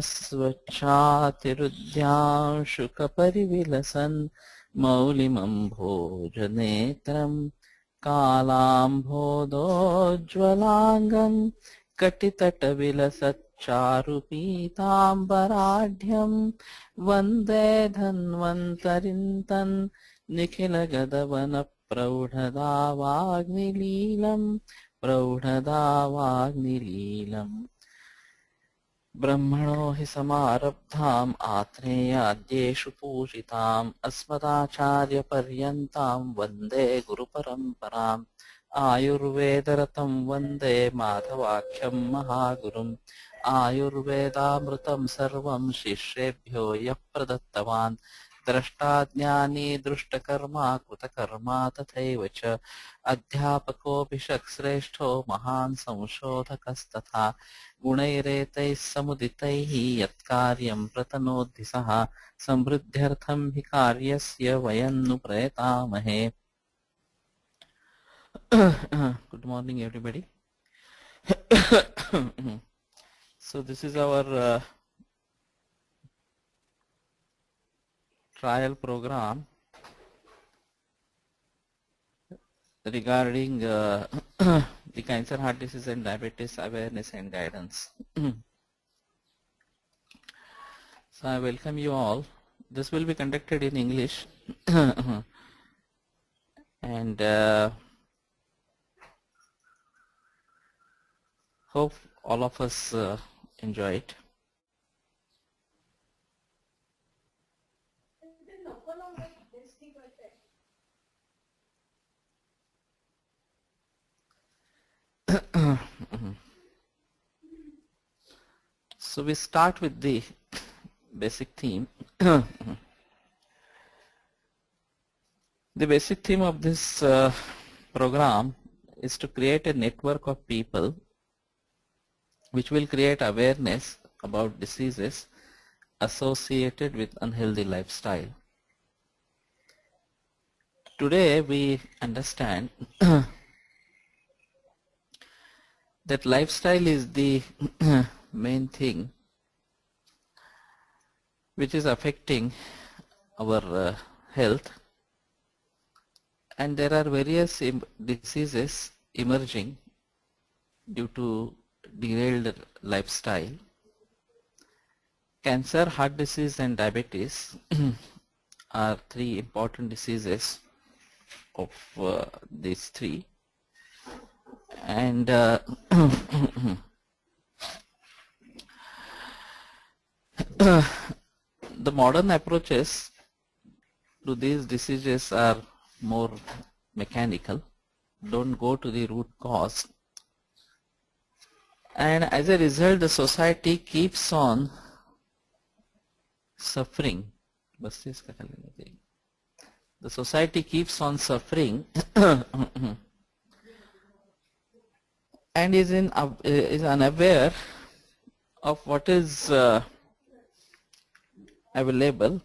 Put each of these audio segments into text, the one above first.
स्वच्छातिरुद्यां शुकपरिविलसन् मौलिमं भोजनेत्रं कालाम्भोदोज्ज्वलाङ्गं कटितटविलसच्चारुपीताम्बराढ्यं वन्दे धन्वन्तरिं तन् निखिलगदवनप्रौढदावाग्निलीलम् ब्रह्मणो हि समारब्धाम् आत्रेयाद्येषु पूजिताम् अस्मदाचार्यपर्यन्तां वन्दे गुरुपरम्पराम् आयुर्वेदरतं वन्दे माधवाख्यं महागुरुम् आयुर्वेदामृतं सर्वं शिष्येभ्यो यः प्रदत्तवान् द्रष्टाज्ञानी दृष्टकर्मा कृतकर्मा तथैव च अध्यापकोऽभिषक्श्रेष्ठो महान् संशोधकस्तथा गुणैरेतैः समुदितैः यत्कार्यं प्रतनोद्धि सः समृद्ध्यर्थं हि कार्यस्य वयं नु प्रयतामहे. Good morning everybody. So this is our trial program regarding the cancer, heart disease and diabetes awareness and guidance. So I welcome you all. This will be conducted in English and hope all of us enjoy it. So we start with the basic theme. The basic theme of this program is to create a network of people which will create awareness about diseases associated with unhealthy lifestyle. Today we understand that lifestyle is the main thing which is affecting our health, and there are various diseases emerging due to derailed lifestyle. Cancer, heart disease and diabetes are three important diseases of these three, and the modern approaches to these diseases are more mechanical, don't go to the root cause, and as a result the society keeps on suffering. The society keeps on suffering and is unaware of what is available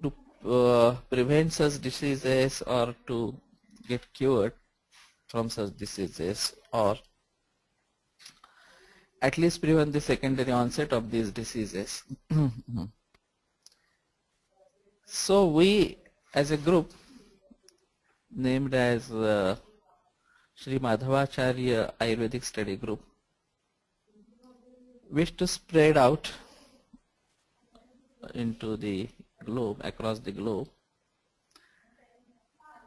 to prevent such diseases or to get cured from such diseases, or at least prevent the secondary onset of these diseases. So we as a group named as Sri Madhavacharya Ayurvedic Study Group wish to spread out into the globe, across the globe,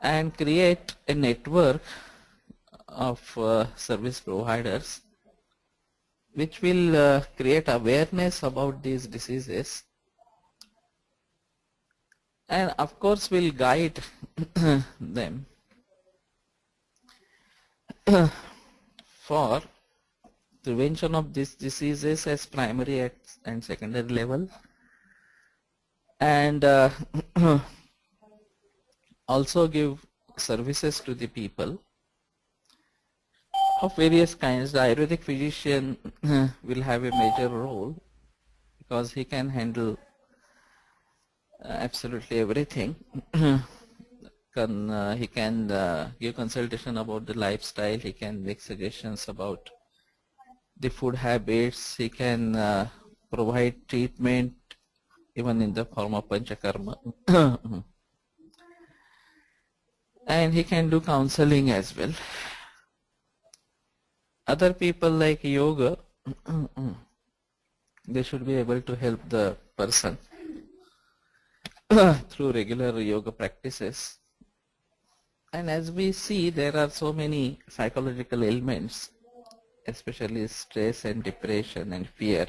and create a network of service providers which will create awareness about these diseases, and of course will guide them for prevention of these diseases as primary and secondary level, and also give services to the people of various kinds. The Ayurvedic physician will have a major role because he can handle absolutely everything. He can give consultation about the lifestyle, he can make suggestions about the food habits, he can provide treatment even in the form of panchakarma. And he can do counseling as well. Other people like yoga, they should be able to help the person through regular yoga practices. And as we see, there are so many psychological ailments, especially stress and depression and fear,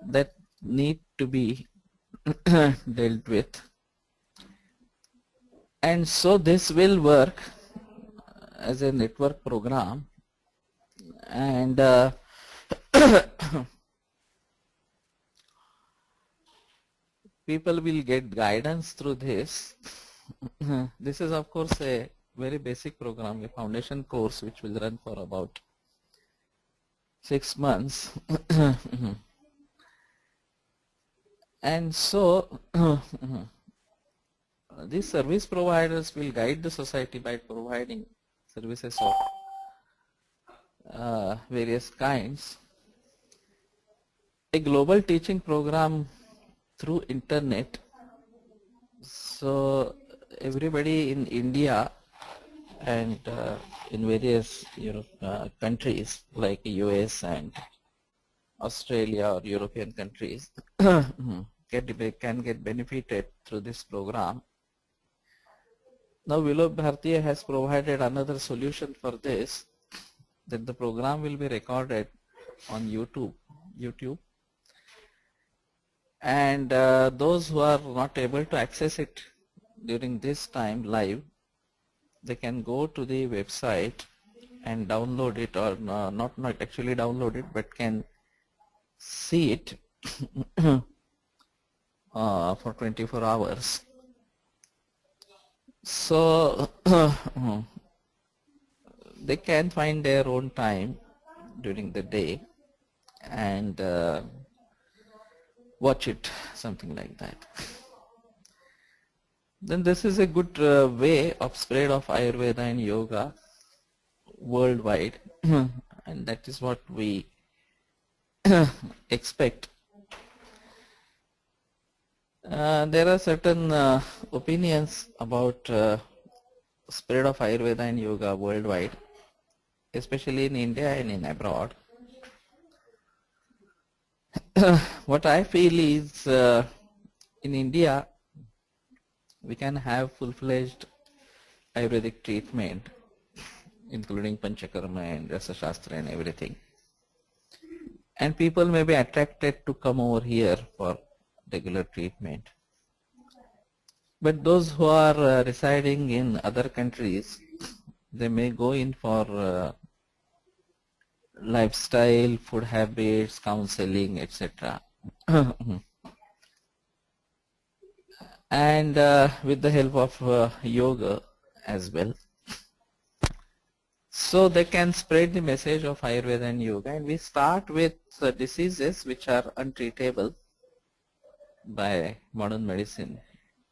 that need to be dealt with. And so this will work as a network program, and people will get guidance through this. This is of course a very basic program, a foundation course which will run for about 6 months. And so these service providers will guide the society by providing services of various kinds. A global teaching program through internet, so everybody in India and in various countries like US and Australia or European countries can get benefited through this program. Now Willow Bhartiya has provided another solution for this, that the program will be recorded on YouTube, and those who are not able to access it during this time live, they can go to the website and download it, or not actually download it, but can see it for 24 hours. So they can find their own time during the day and watch it, something like that. Then this is a good way of spread of Ayurveda and yoga worldwide, and that is what we expect. There are certain opinions about spread of Ayurveda and yoga worldwide, especially in India and in abroad. What I feel is in India we can have full-fledged Ayurvedic treatment, including Panchakarma and Rasa Shastra and everything, and people may be attracted to come over here for regular treatment. But those who are residing in other countries, they may go in for lifestyle, food habits, counseling, etc. And with the help of yoga as well. So they can spread the message of Ayurveda and yoga, and we start with diseases which are untreatable by modern medicine,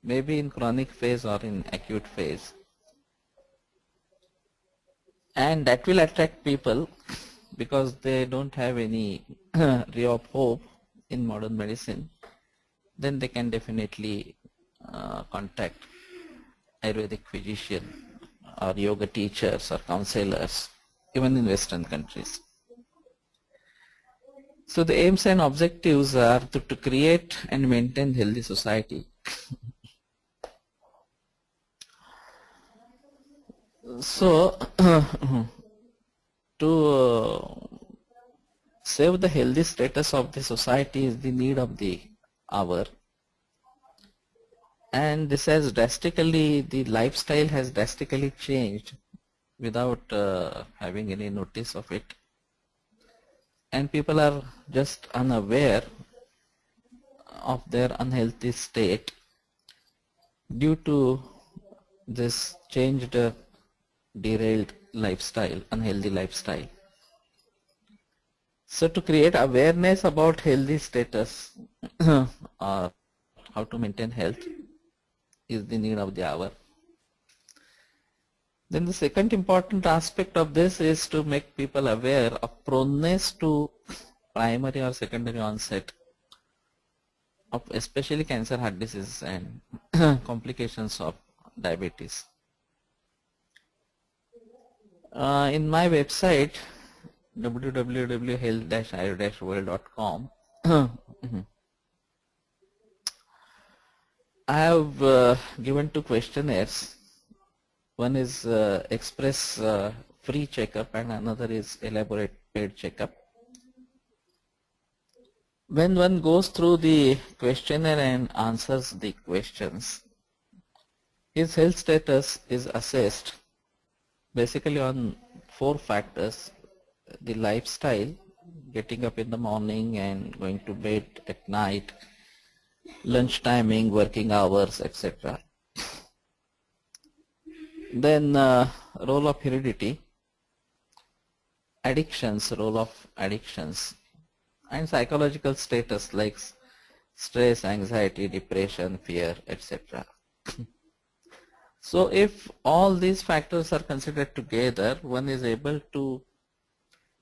maybe in chronic phase or in acute phase, and that will attract people because they don't have any ray of hope in modern medicine. Then they can definitely contact Ayurvedic physician or yoga teachers or counselors, even in Western countries. So the aims and objectives are to create and maintain healthy society. So to save the healthy status of the society is the need of the hour, and this has drastically, the lifestyle has drastically changed without having any notice of it, and people are just unaware of their unhealthy state due to this changed, derailed lifestyle, unhealthy lifestyle. So to create awareness about healthy status or how to maintain health is the need of the hour. Then the second important aspect of this is to make people aware of proneness to primary or secondary onset of especially cancer, heart disease, and complications of diabetes. In my website www.health-ayur-world.com I have given two questionnaires. One is express free checkup and another is elaborate paid checkup. When one goes through the questionnaire and answers the questions, his health status is assessed basically on 4 factors: the lifestyle, getting up in the morning and going to bed at night, lunch timing, working hours, etc. Then role of heredity, addictions, role of addictions, and psychological status like stress, anxiety, depression, fear, etc. So if all these factors are considered together, one is able to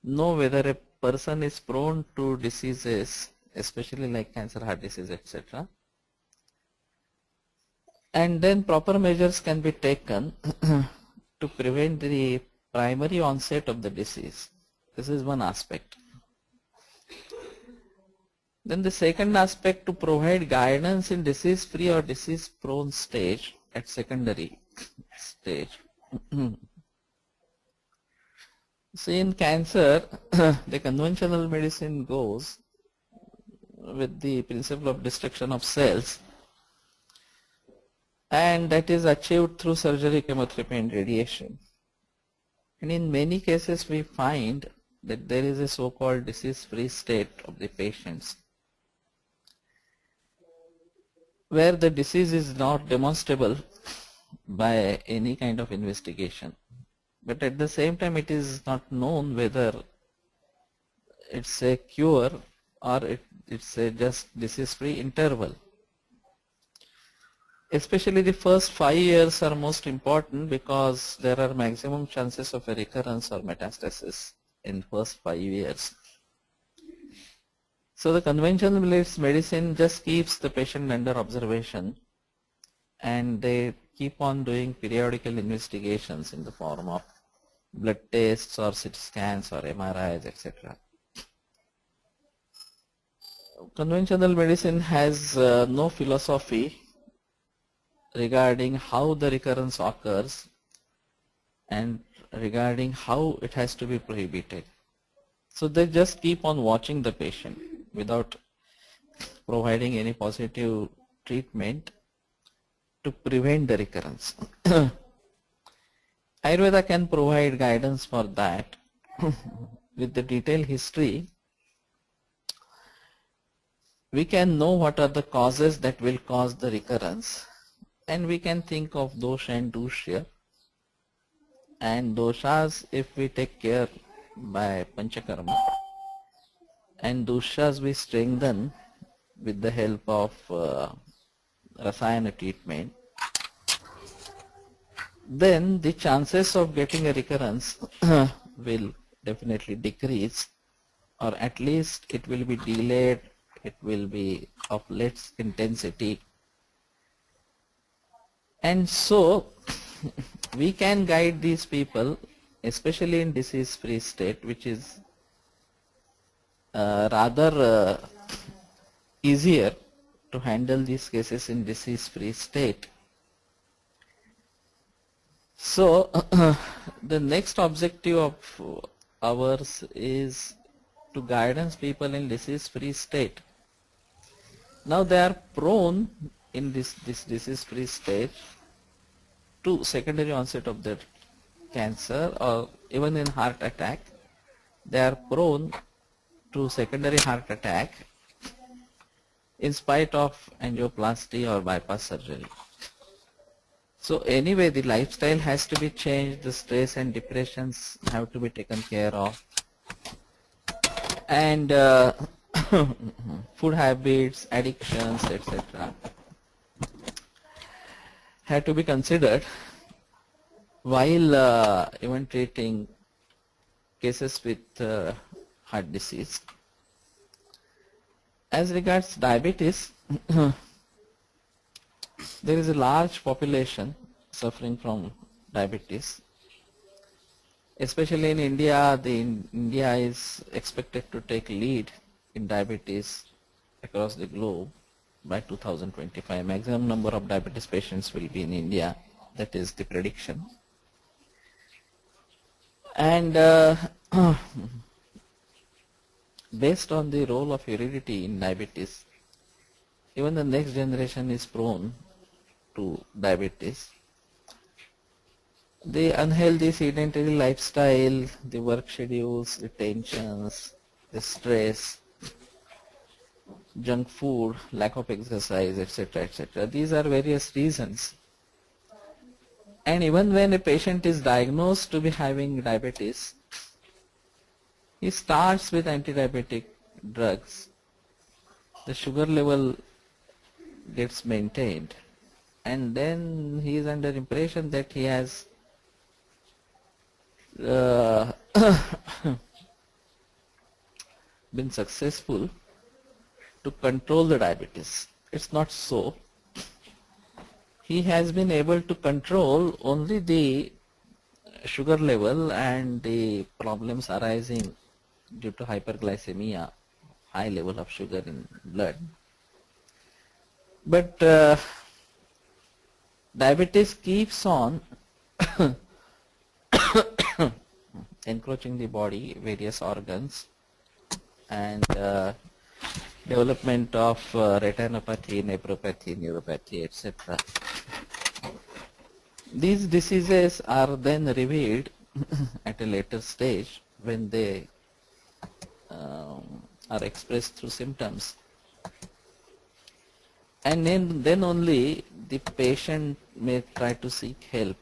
know whether a person is prone to diseases, especially like cancer, heart disease, etc. And then proper measures can be taken to prevent the primary onset of the disease. This is one aspect. Then the second aspect, to provide guidance in disease-free or disease-prone stage at secondary stage. See, in cancer, the conventional medicine goes with the principle of destruction of cells, and that is achieved through surgery, chemotherapy, and radiation. And in many cases we find that there is a so-called disease-free state of the patients, where the disease is not demonstrable by any kind of investigation. But at the same time, it is not known whether it's a cure or it's a just disease-free interval. Especially the first 5 years are most important because there are maximum chances of a recurrence or metastasis in first 5 years. So the conventional medicine just keeps the patient under observation, and they keep on doing periodical investigations in the form of blood tests or CT scans or MRIs, etc. Conventional medicine has no philosophy regarding how the recurrence occurs and regarding how it has to be prohibited. So they just keep on watching the patient without providing any positive treatment to prevent the recurrence. Ayurveda can provide guidance for that. With the detailed history, we can know what are the causes that will cause the recurrence, and we can think of dosha and dusha. And doshas, if we take care by panchakarma, and dushas we strengthen with the help of rasayana treatment, then the chances of getting a recurrence will definitely decrease, or at least it will be delayed, it will be of less intensity. And so we can guide these people, especially in disease-free state, which is rather easier to handle these cases in disease-free state. So the next objective of ours is to guidance people in disease-free state. Now they are prone in this disease-free state to secondary onset of their cancer, or even in heart attack. They are prone to secondary heart attack in spite of angioplasty or bypass surgery. So anyway, the lifestyle has to be changed, the stress and depressions have to be taken care of, and food habits, addictions, etc. have to be considered while even treating cases with heart disease. As regards diabetes, there is a large population suffering from diabetes. Especially in India, India is expected to take lead in diabetes across the globe by 2025. Maximum number of diabetes patients will be in India. That is the prediction. And based on the role of heredity in diabetes, even the next generation is prone to diabetes. The unhealthy sedentary lifestyle, the work schedules, the tensions, the stress, junk food, lack of exercise, etc., etc. These are various reasons. And even when a patient is diagnosed to be having diabetes, he starts with anti-diabetic drugs. The sugar level gets maintained, and then he is under impression that he has been successful to control the diabetes. It's not so. He has been able to control only the sugar level and the problems arising due to hyperglycemia, high level of sugar in blood. But diabetes keeps on encroaching the body, various organs, and development of retinopathy, nephropathy, neuropathy, etc. These diseases are then revealed at a later stage when they are expressed through symptoms. And then only the patient may try to seek help.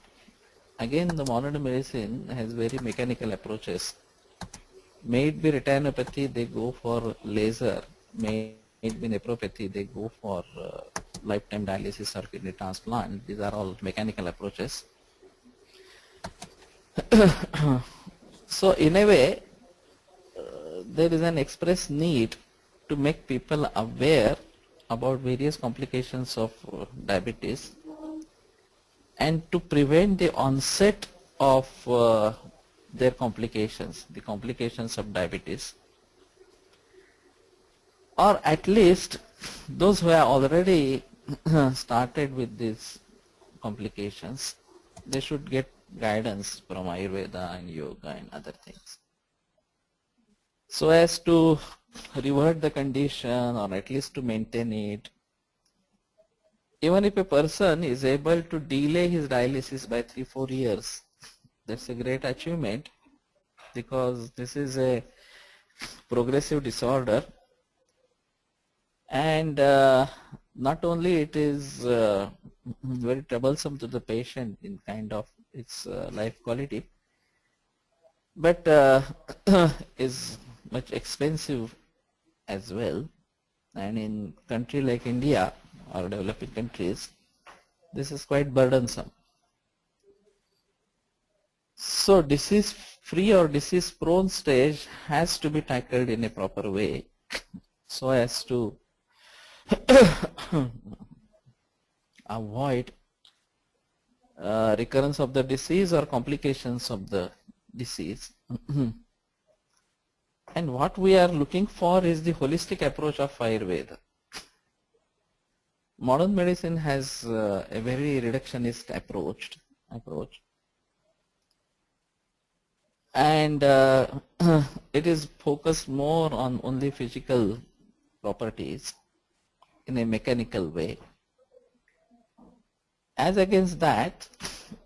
Again, the modern medicine has very mechanical approaches. May it be retinopathy, they go for laser. May it be nephropathy, they go for lifetime dialysis or kidney transplant. These are all mechanical approaches. So in a way, there is an express need to make people aware about various complications of diabetes and to prevent the onset of their complications, the complications of diabetes, or at least those who have already started with these complications, they should get guidance from Ayurveda and yoga and other things, so as to revert the condition or at least to maintain it. Even if a person is able to delay his dialysis by 3-4 years, that's a great achievement, because this is a progressive disorder, and not only it is very troublesome to the patient in kind of its life quality, but is much expensive as well. And in country like India or developing countries, this is quite burdensome. So disease free or disease prone stage has to be tackled in a proper way, so as to avoid recurrence of the disease or complications of the disease. And what we are looking for is the holistic approach of Ayurveda. Modern medicine has a very reductionist approach, and it is focused more on only physical properties in a mechanical way. As against that,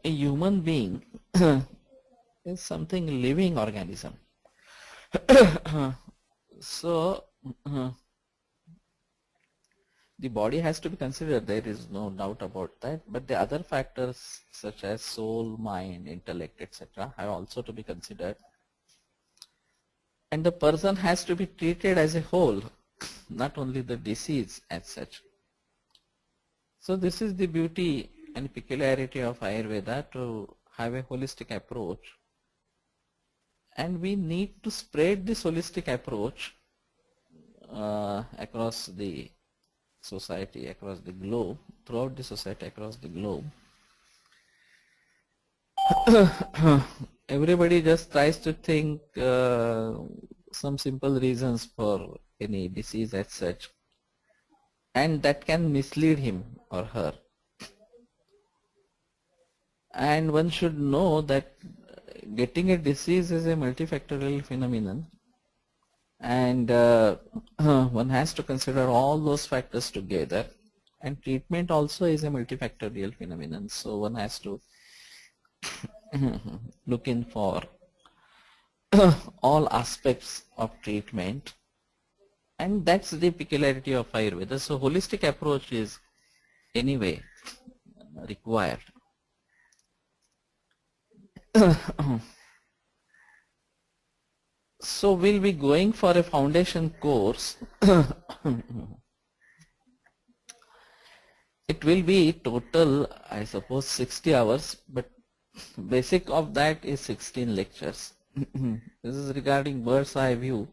a human being is something living organism. So the body has to be considered, there is no doubt about that, but the other factors such as soul, mind, intellect, etc. have also to be considered, and the person has to be treated as a whole, not only the disease as such. So this is the beauty and peculiarity of Ayurveda, to have a holistic approach, and we need to spread this holistic approach across the society, across the globe, throughout the society, across the globe, everybody just tries to think some simple reasons for any disease as such, and that can mislead him or her. And one should know that getting a disease is a multifactorial phenomenon, and one has to consider all those factors together, and treatment also is a multifactorial phenomenon, so one has to look in for all aspects of treatment, and that's the peculiarity of Ayurveda. So holistic approach is anyway required. So we'll be going for a foundation course. It will be total, I suppose, 60 hours, but basic of that is 16 lectures. This is regarding bird's eye view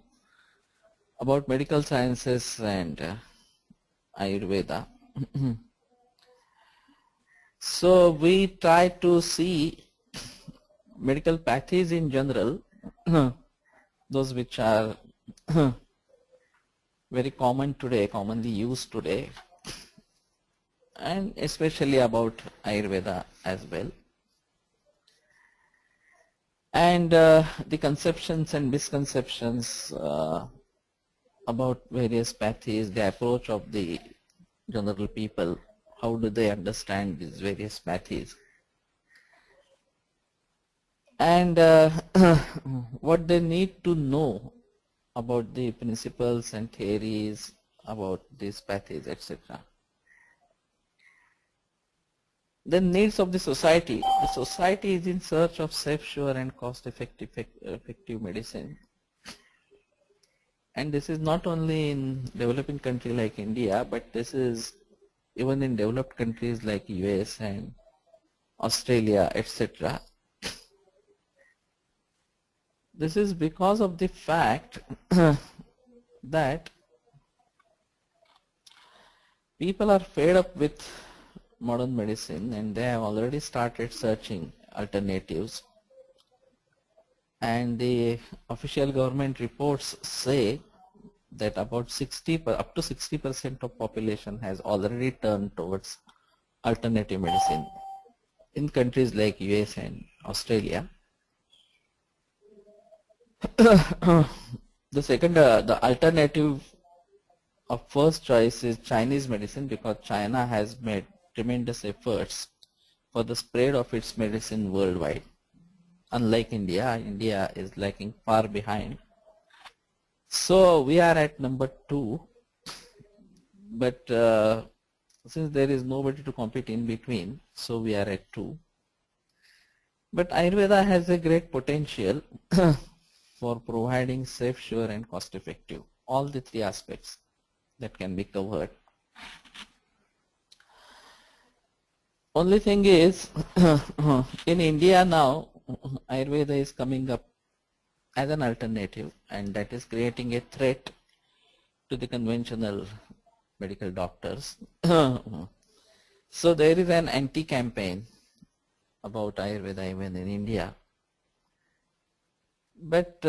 about medical sciences and Ayurveda. So we try to see medical pathies in general, those which are very common today, commonly used today, and especially about Ayurveda as well. And the conceptions and misconceptions about various pathies, the approach of the general people, how do they understand these various pathies, and what they need to know about the principles and theories about these pathies, etc. The needs of the society. The society is in search of safe, sure and cost-effective medicine. And this is not only in developing country like India, but this is even in developed countries like US and Australia, etc. This is because of the fact that people are fed up with modern medicine and they have already started searching alternatives, and the official government reports say that about up to 60% of population has already turned towards alternative medicine in countries like US and Australia. The alternative of first choice is Chinese medicine, because China has made tremendous efforts for the spread of its medicine worldwide. Unlike India, India is lagging far behind. So we are at number 2, but since there is nobody to compete in between, so we are at 2. But Ayurveda has a great potential for providing safe, sure and cost effective, all the 3 aspects that can be covered. Only thing is, in India now, Ayurveda is coming up as an alternative, and that is creating a threat to the conventional medical doctors. So there is an anti-campaign about Ayurveda even in India. But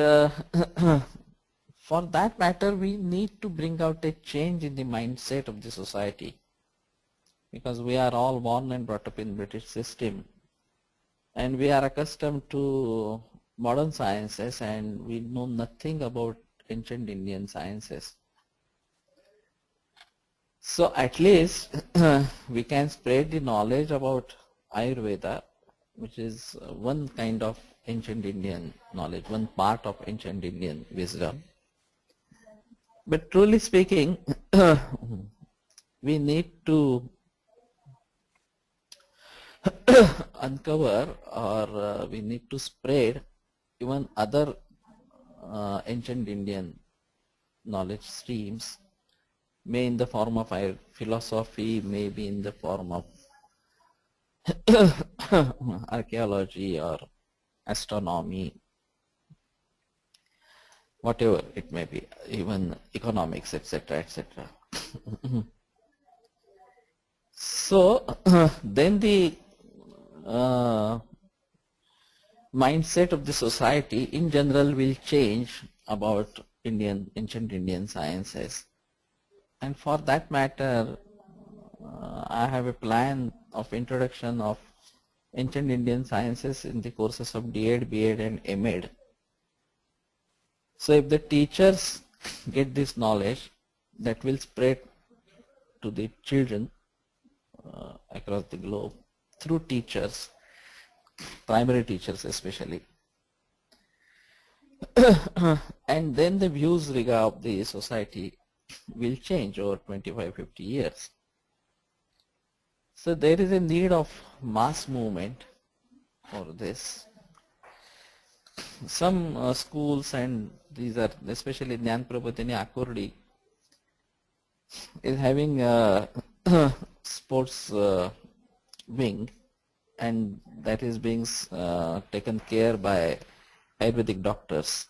for that matter, we need to bring out a change in the mindset of the society, because we are all born and brought up in British system, and we are accustomed to modern sciences and we know nothing about ancient Indian sciences. So at least we can spread the knowledge about Ayurveda, which is one kind of ancient Indian knowledge, one part of ancient Indian wisdom. But truly speaking, we need to uncover, or we need to spread even other ancient Indian knowledge streams, may in the form of philosophy, maybe in the form of archaeology or astronomy, whatever it may be, even economics, etc., etc. So then the uh, mindset of the society in general will change about ancient Indian sciences, and for that matter, I have a plan of introduction of ancient Indian sciences in the courses of D.Ed, B.Ed and M.Ed. So if the teachers get this knowledge, that will spread to the children across the globe through teachers, primary teachers especially. And then the views regarding the society will change over 25-50 years. So there is a need of mass movement for this. Some schools, and these are especially Jnana Prabodhini Akurdi, is having a sports wing, and that is being taken care by Ayurvedic doctors.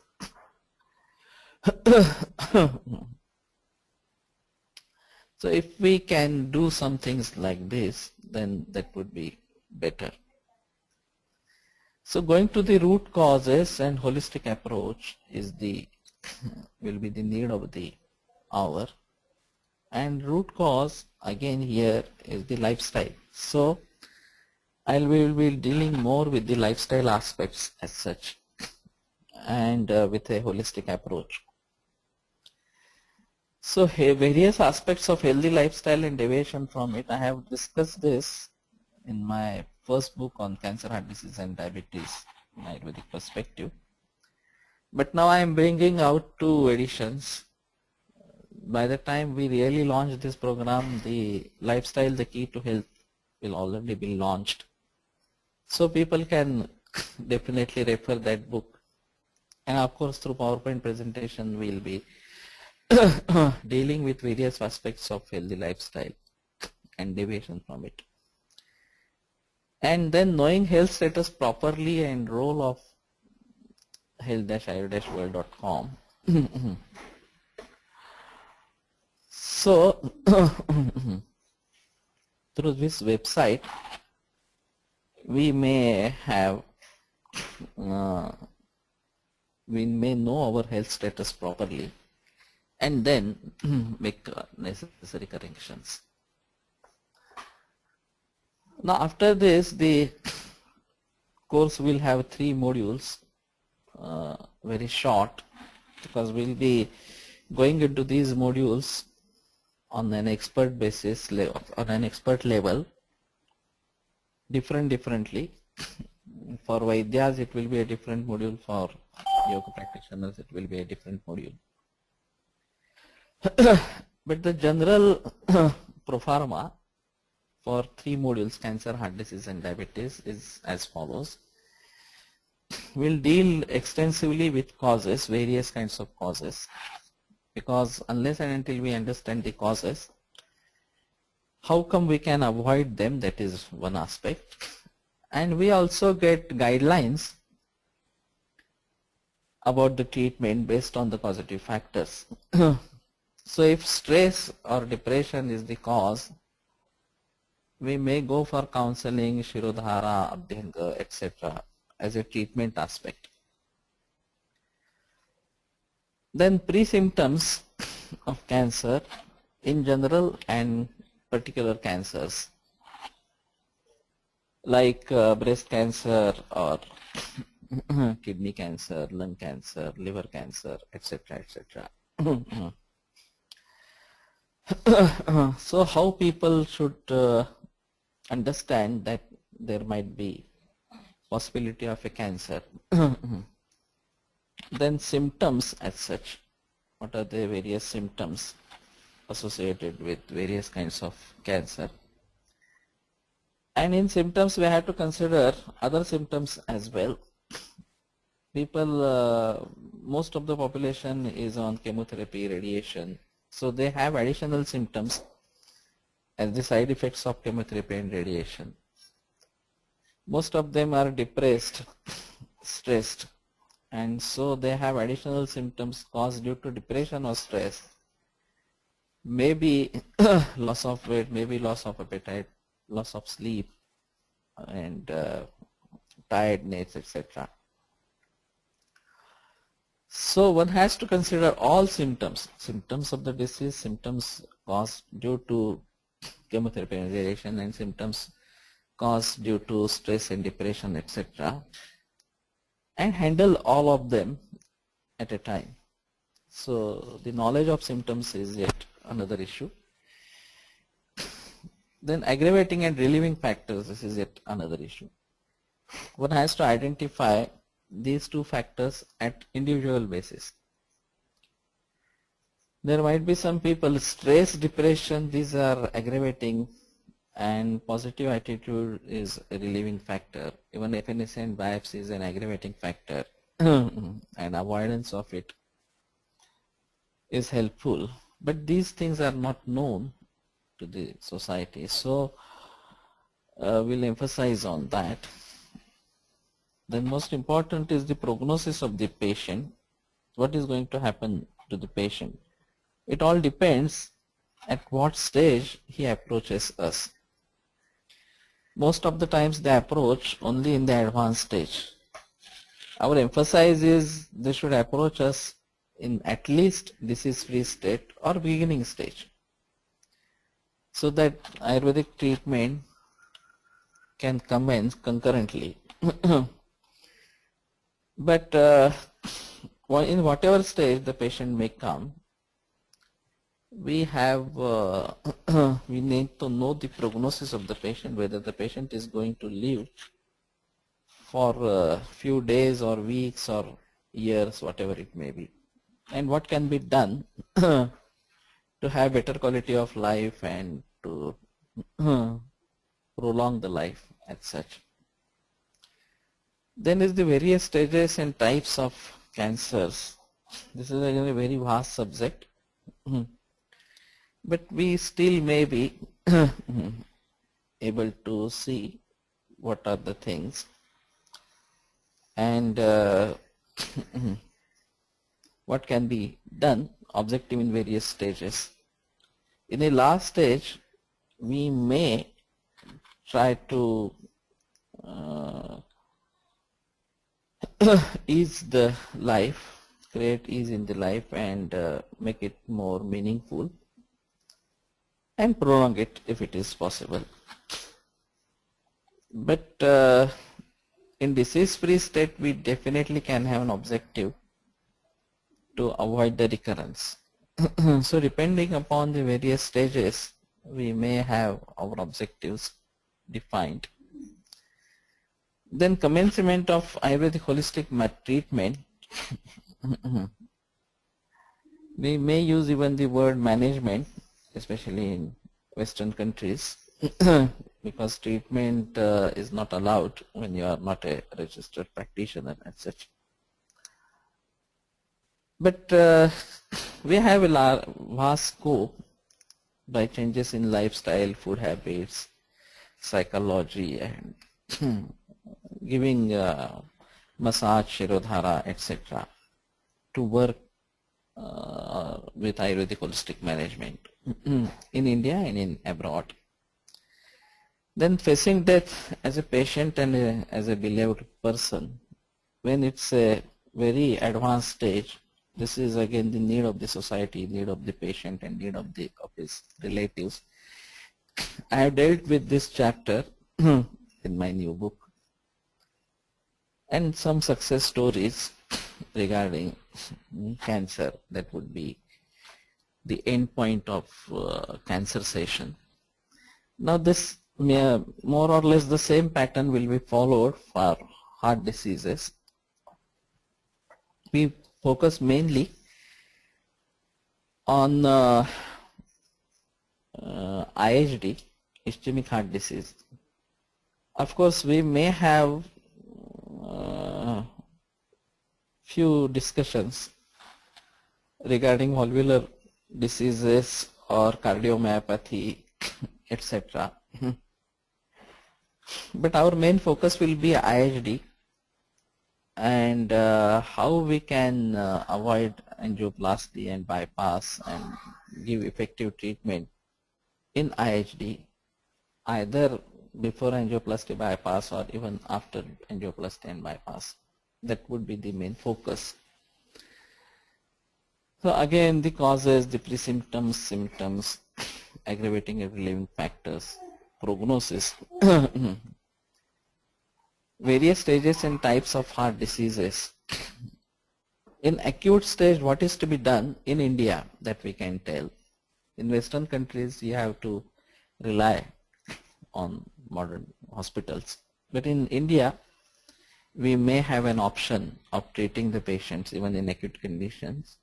So if we can do some things like this, then that would be better. So going to the root causes and holistic approach is will be the need of the hour. And root cause again here is the lifestyle. So I will be dealing more with the lifestyle aspects as such, and with a holistic approach. So various aspects of healthy lifestyle and deviation from it, I have discussed this in my first book on cancer, heart disease and diabetes in Ayurvedic perspective. But now I am bringing out 2 editions. By the time we really launch this program, the lifestyle, the key to health will already be launched. So people can definitely refer that book. And of course through PowerPoint presentation we will be dealing with various aspects of healthy lifestyle and deviation from it. And then knowing health status properly and role of health-ayur-world.com. So through this website we may have we may know our health status properly and then make necessary corrections. Now after this, the course will have 3 modules, very short, because we will be going into these modules on an expert basis, on an expert level, differently. For Vaidyas it will be a different module, for yoga practitioners it will be a different module. But the general pro forma for 3 modules, cancer, heart disease and diabetes, is as follows. We'll deal extensively with causes, various kinds of causes, because unless and until we understand the causes, how come we can avoid them, that is one aspect. And we also get guidelines about the treatment based on the causative factors. So if stress or depression is the cause, we may go for counseling, Shirodhara, Abhyanga, etc. as a treatment aspect. Then pre-symptoms of cancer in general and particular cancers like breast cancer or kidney cancer, lung cancer, liver cancer, etc., etc. So how people should understand that there might be possibility of a cancer. Then symptoms as such, what are the various symptoms associated with various kinds of cancer. And in symptoms we have to consider other symptoms as well. People, most of the population is on chemotherapy, radiation, so they have additional symptoms as the side effects of chemotherapy and radiation. Most of them are depressed, stressed, and so they have additional symptoms caused due to depression or stress. Maybe loss of weight, maybe loss of appetite, loss of sleep, and tiredness, etc. So one has to consider all symptoms of the disease, symptoms caused due to chemotherapy and radiation, and symptoms caused due to stress and depression, etc., and handle all of them at a time. So the knowledge of symptoms is yet another issue. Then aggravating and relieving factors, this is yet another issue. One has to identify these two factors at individual basis. There might be some people, stress, depression, these are aggravating, and positive attitude is a relieving factor. Even evanescent biopsy is an aggravating factor and avoidance of it is helpful. But these things are not known to the society, so we'll emphasize on that. Then most important is the prognosis of the patient. What is going to happen to the patient? It all depends at what stage he approaches us. Most of the times they approach only in the advanced stage. Our emphasis is they should approach us in at least disease-free state or beginning stage, so that Ayurvedic treatment can commence concurrently. But in whatever stage the patient may come, we have we need to know the prognosis of the patient, whether the patient is going to live for a few days or weeks or years, whatever it may be, and what can be done to have better quality of life and to prolong the life as such. Then is the various stages and types of cancers. This is a very vast subject, but we still may be able to see what are the things and what can be done, objective in various stages. In the last stage, we may try to ease the life, create ease in the life, and make it more meaningful and prolong it if it is possible. But in disease-free state, we definitely can have an objective to avoid the recurrence. So depending upon the various stages, we may have our objectives defined. Then commencement of Ayurvedic holistic treatment. We may use even the word management, especially in Western countries, because treatment is not allowed when you are not a registered practitioner and such. But we have a vast scope by changes in lifestyle, food habits, psychology, and giving massage, shirodhara, etc. to work with Ayurvedic holistic management in India and in abroad. Then facing death as a patient and as a beloved person, when it's a very advanced stage, this is again the need of the society, need of the patient, and need of his relatives. I have dealt with this chapter in my new book, and some success stories regarding cancer. That would be the end point of cancer session. Now this more or less the same pattern will be followed for heart diseases. We focus mainly on IHD, ischemic heart disease. Of course, we may have few discussions regarding valvular diseases or cardiomyopathy, etc. But our main focus will be IHD, and how we can avoid angioplasty and bypass and give effective treatment in IHD, either before angioplasty bypass or even after angioplasty and bypass. That would be the main focus. So again, the causes, the pre-symptoms, symptoms, aggravating and relieving factors, prognosis, various stages and types of heart diseases. In acute stage, what is to be done in India that we can tell. In Western countries, you have to rely on modern hospitals. But in India, we may have an option of treating the patients even in acute conditions.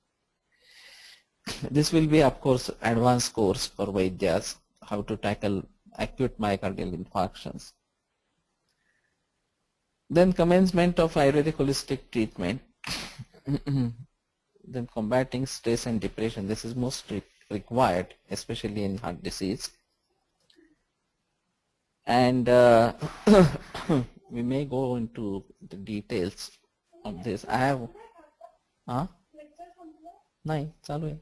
This will be, of course, advanced course for Vaidyas, how to tackle acute myocardial infarctions. Then commencement of Ayurvedic holistic treatment. Then combating stress and depression. This is most required, especially in heart disease. And we may go into the details of this. I have नाही चालू आहे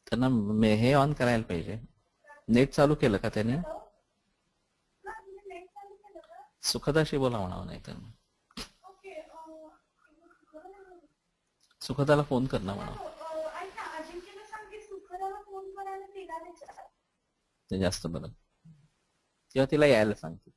त्यांना हे on करायला पाहिजे net चालू केलं का त्याने सुखदाशी बोला म्हणावं नाही तर सुखदाला फोन कर ना म्हणावं ते जास्त बरं किंवा तिला यायला सांगते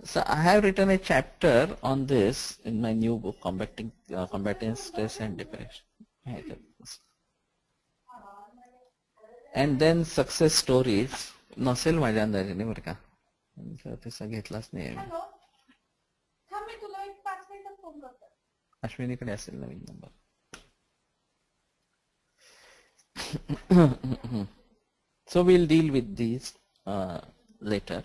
So I have written a chapter on this in my new book, Combating Stress and Depression. And then success stories. नसेल माझ्या अंदाजाने बरं का तसा घेतलाच नाही अश्विनीकडे असेल नवीन number So we'll deal with these later.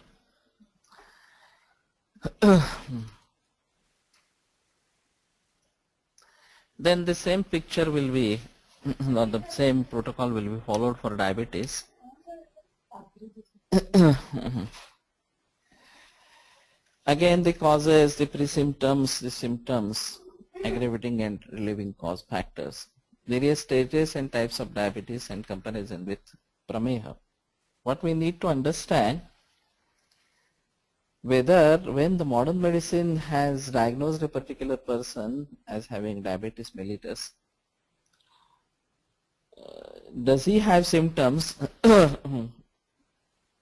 Then the same picture will be, or the same protocol will be followed for diabetes. Again, the causes, the pre-symptoms, the symptoms, aggravating and relieving cause factors, various stages and types of diabetes and comparison with prameha. What we need to understand, whether when the modern medicine has diagnosed a particular person as having diabetes mellitus, does he have symptoms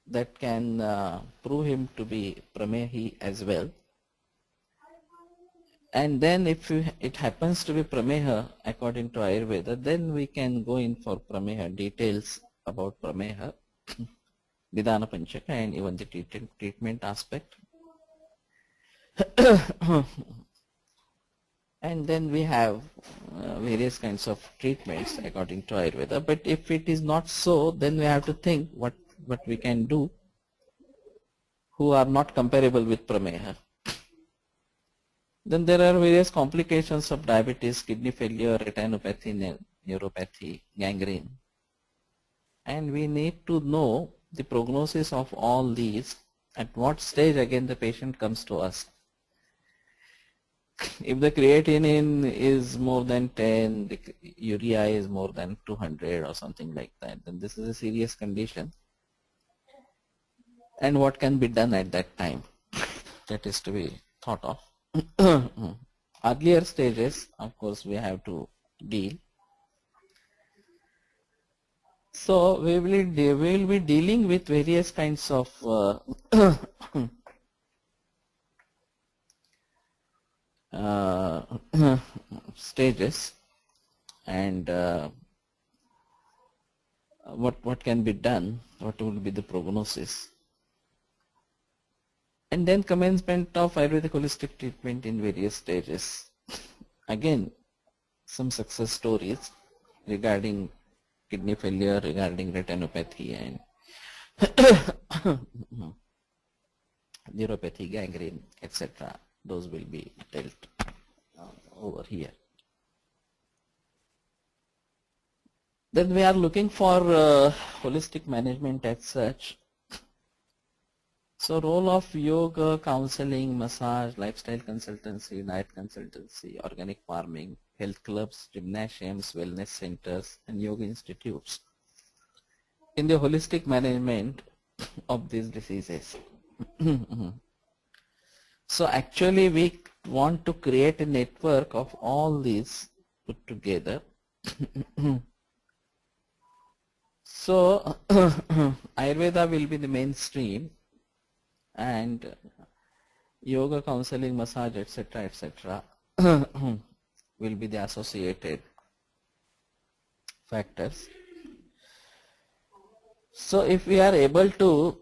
that can prove him to be pramehi as well? And then if it happens to be prameha according to Ayurveda, then we can go in for prameha, details about prameha, Nidana Panchaka, and even the treatment aspect. And then we have various kinds of treatments according to Ayurveda. But if it is not so, then we have to think what we can do who are not comparable with prameha. Then there are various complications of diabetes, kidney failure, retinopathy, neuropathy, gangrene. And we need to know the prognosis of all these, at what stage again the patient comes to us. If the creatinine is more than 10, the urea is more than 200 or something like that, then this is a serious condition. And what can be done at that time? That is to be thought of. Earlier stages, of course, we have to deal. So we will be dealing with various kinds of stages, and what can be done, what will be the prognosis. And then commencement of Ayurvedic holistic treatment in various stages. Again, some success stories regarding kidney failure, regarding retinopathy, and neuropathy, gangrene, etc. Those will be dealt over here. Then we are looking for holistic management as such. So role of yoga, counseling, massage, lifestyle consultancy, diet consultancy, organic farming, health clubs, gymnasiums, wellness centers, and yoga institutes in the holistic management of these diseases. So actually we want to create a network of all these put together. So Ayurveda will be the mainstream, and yoga, counseling, massage, etc. will be the associated factors. So if we are able to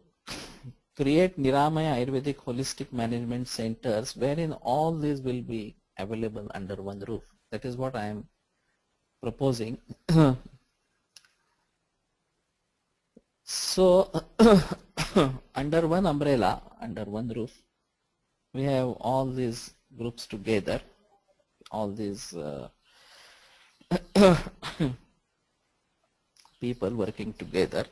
create Niramaya Ayurvedic holistic management centers wherein all these will be available under one roof, that is what I am proposing. So under one umbrella, under one roof, we have all these groups together, all these people working together,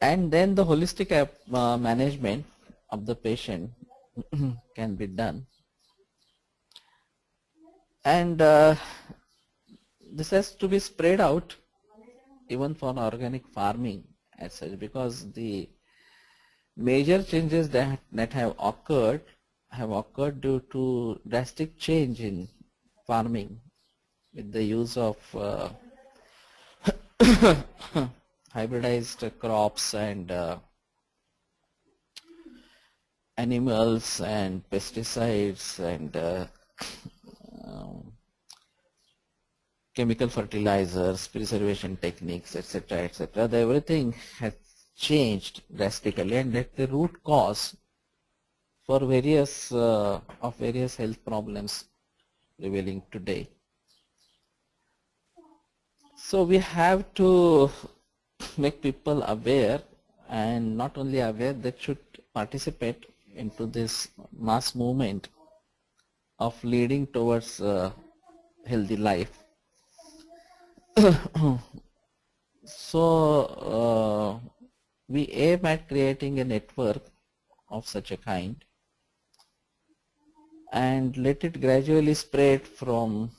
and then the holistic management of the patient can be done. And this has to be spread out even for organic farming as such, because the major changes that have occurred due to drastic change in farming with the use of hybridized crops and animals and pesticides and chemical fertilizers, preservation techniques, etc. Everything has changed drastically, and that's the root cause for various health problems prevailing today. So we have to make people aware, and not only aware, they should participate into this mass movement of leading towards healthy life. So we aim at creating a network of such a kind and let it gradually spread from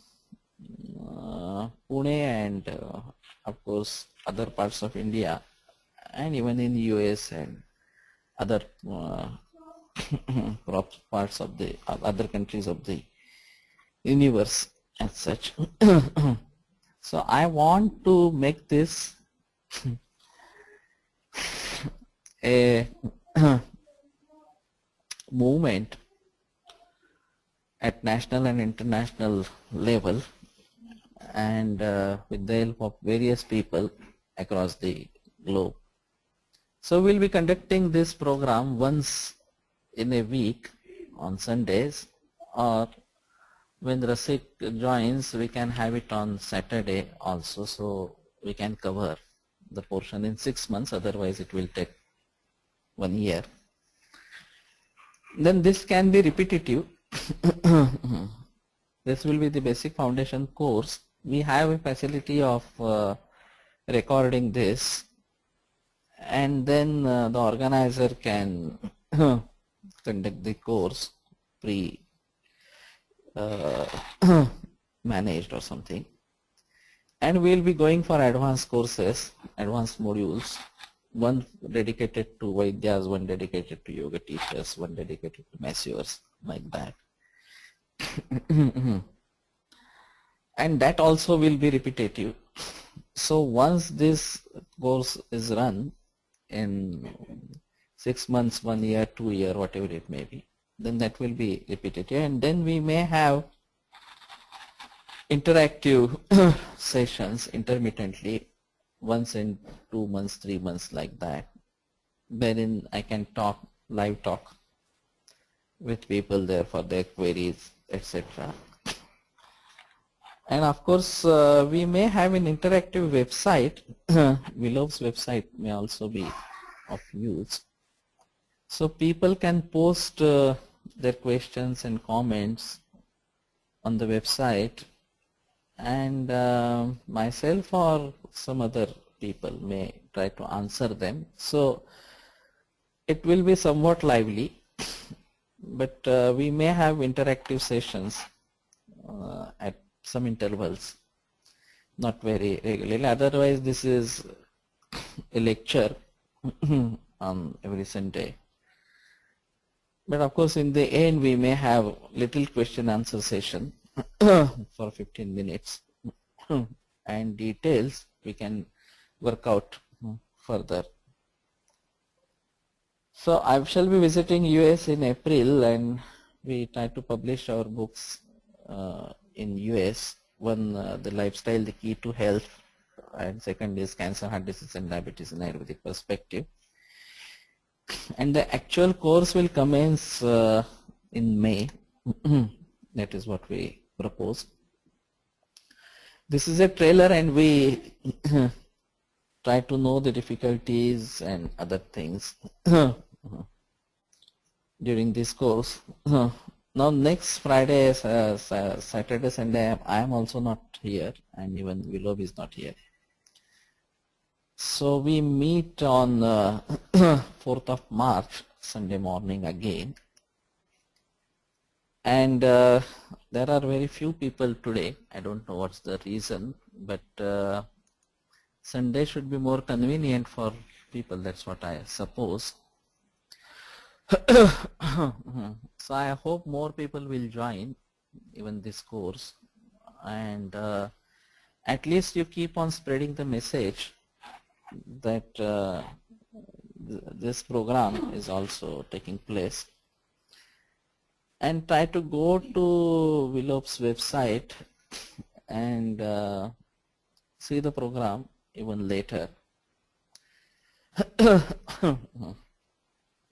Pune and of course other parts of India, and even in US and other parts of the other countries of the universe as such. So I want to make this a movement at national and international level, and with the help of various people across the globe. So we'll be conducting this program once in a week on Sundays, or when Rasik joins, we can have it on Saturday also, so we can cover the portion in 6 months, otherwise it will take 1 year. Then this can be repetitive. This will be the basic foundation course. We have a facility of recording this, and then the organizer can conduct the course managed or something, and we'll be going for advanced courses, advanced modules, one dedicated to Vaidyas, one dedicated to yoga teachers, one dedicated to masseurs, like that. And that also will be repetitive. So once this course is run in 6 months, 1 year, 2 year, whatever it may be, then that will be repetitive, and then we may have interactive sessions intermittently, once in 2 months, 3 months, like that, wherein I can live talk with people there for their queries, etc. And of course, we may have an interactive website. Willow's website may also be of use. So people can post their questions and comments on the website, and myself or some other people may try to answer them. So it will be somewhat lively, but we may have interactive sessions at some intervals, not very regularly. Otherwise, this is a lecture on every Sunday. But of course, in the end, we may have little question answer session for 15 minutes, and details we can work out further. So I shall be visiting US in April, and we try to publish our books in US. One, the lifestyle, the key to health, and second is cancer, heart disease, and diabetes in Ayurvedic perspective. And the actual course will commence in May. That is what we propose. This is a trailer, and we try to know the difficulties and other things during this course. Now next Friday, Saturday, Sunday, I am also not here, and even Willow is not here. So we meet on 4th of March, Sunday morning again. And there are very few people today. I don't know what's the reason, but Sunday should be more convenient for people. That's what I suppose. So I hope more people will join even this course, and at least you keep on spreading the message that this program is also taking place, and try to go to Willow's website and see the program even later.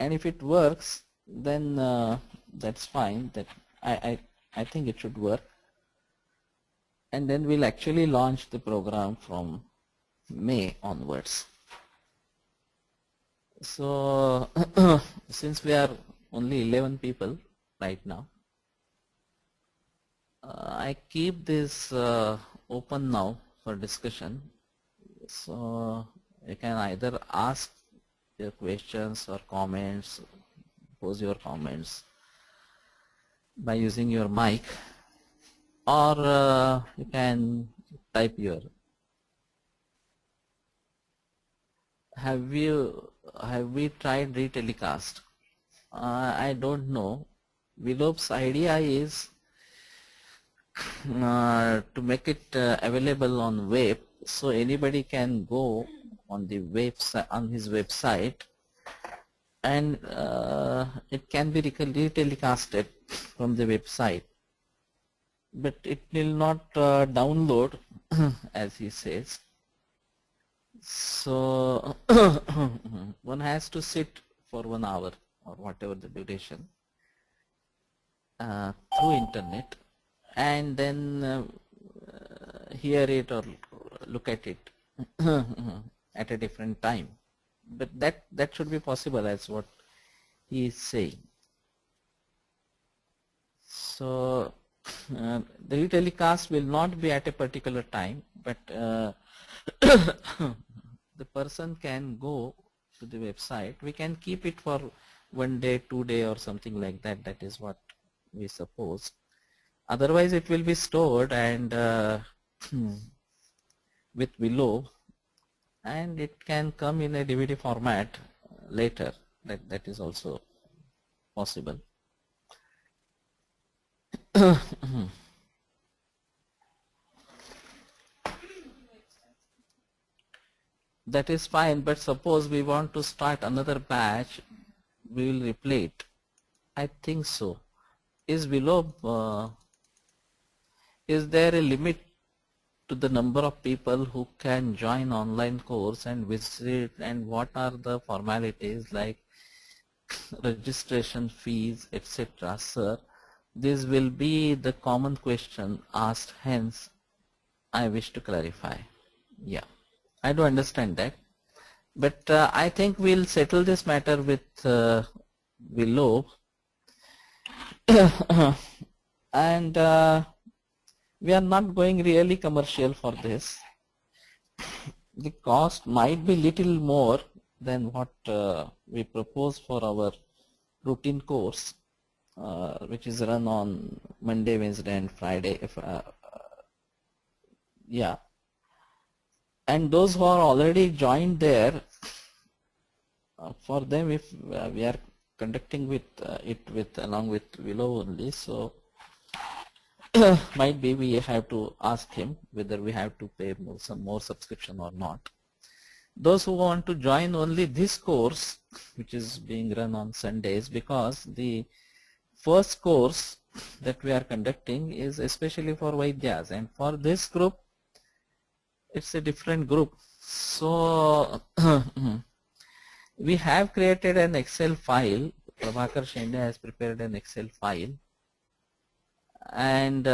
And if it works, then that's fine. That I think it should work, and then we'll actually launch the program from May onwards. So since we are only 11 people right now, I keep this open now for discussion. So you can either ask your questions or comments, pose your comments by using your mic, or you can type your. Have we tried retelecast? I don't know. Willow's idea is to make it available on web, so anybody can go on the website, on his website, and it can be retelecasted from the website, but it will not download as he says. So one has to sit for 1 hour or whatever the duration through internet, and then hear it or look at it at a different time. But that should be possible, as what he is saying. So the retelecast will not be at a particular time, but the person can go to the website. We can keep it for 1 day, 2 day, or something like that. That is what we suppose. Otherwise, it will be stored and with Willow, and it can come in a DVD format later. That is also possible. That is fine, but suppose we want to start another batch, we will replay it. I think so. Is Willow, is there a limit to the number of people who can join online course and visit, and what are the formalities like registration fees, etc.? Sir, this will be the common question asked, hence I wish to clarify. Yeah, I do understand that. But I think we'll settle this matter with Willow. And we are not going really commercial for this. The cost might be little more than what we propose for our routine course, which is run on Monday, Wednesday and Friday. Yeah, and those who are already joined there, for them, if we are conducting with it with along with Willow only, so might be we have to ask him whether we have to pay some more subscription or not. Those who want to join only this course, which is being run on Sundays, because the first course that we are conducting is especially for Vaidyas, and for this group it's a different group. So we have created an Excel file. Prabhakar Shende has prepared an Excel file, and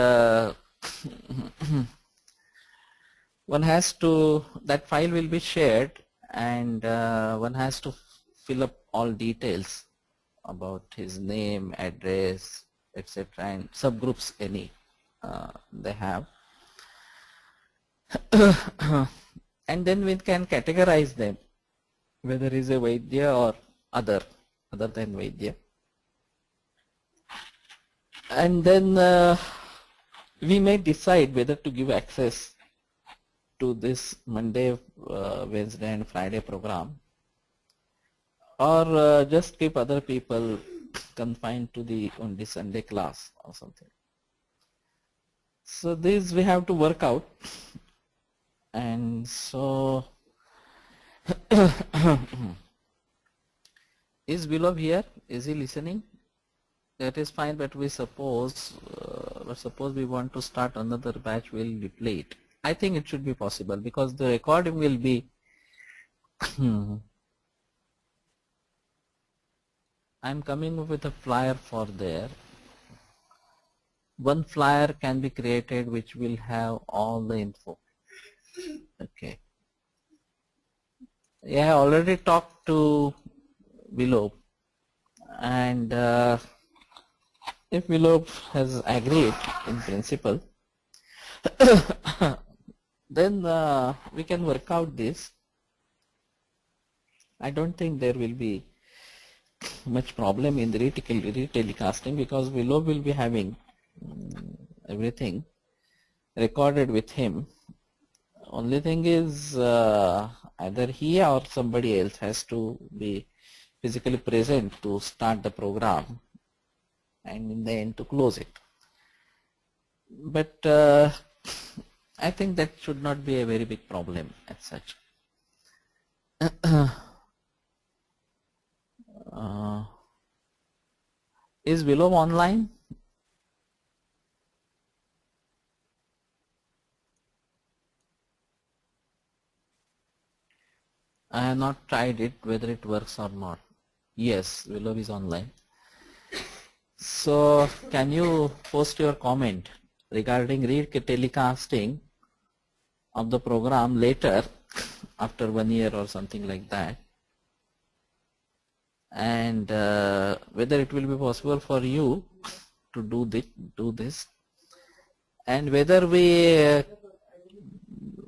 one has to, that file will be shared, and one has to fill up all details about his name, address, etc., and subgroups any they have. And then we can categorize them, whether he is a Vaidya or other than Vaidya. And then we may decide whether to give access to this Monday, Wednesday and Friday program, or just keep other people confined to the only Sunday class or something. So this we have to work out. And so is Willow here? Is he listening? That is fine, but we suppose we want to start another batch, we'll replay it. I think it should be possible because the recording will be I'm coming up with a flyer for there. One flyer can be created which will have all the info. Okay. Yeah, I already talked to Willow, and if Willow has agreed in principle, then we can work out this. I don't think there will be much problem in the retelecasting because Willow will be having everything recorded with him. Only thing is either he or somebody else has to be physically present to start the program and in the end to close it. But I think that should not be a very big problem as such. Is Willow online? I have not tried it whether it works or not. Yes, Willow is online. So can you post your comment regarding retelecasting of the program later after 1 year or something like that, and whether it will be possible for you to do this, and whether we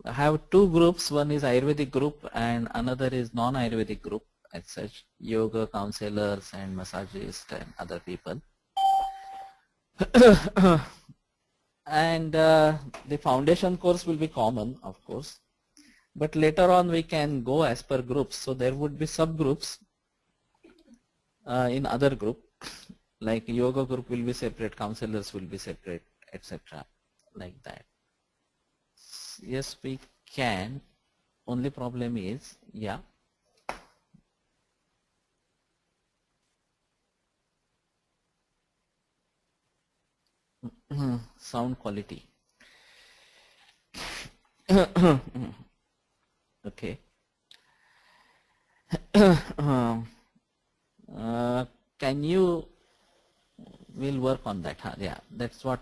have two groups, one is Ayurvedic group and another is non-Ayurvedic group as such, yoga counselors and massagists and other people. And the foundation course will be common, of course, but later on we can go as per groups. So there would be subgroups in other group, like yoga group will be separate, counselors will be separate, etc., like that. Yes, we can. Only problem is, yeah. Sound quality. Okay. Can you, we'll work on that, huh? Yeah, that's what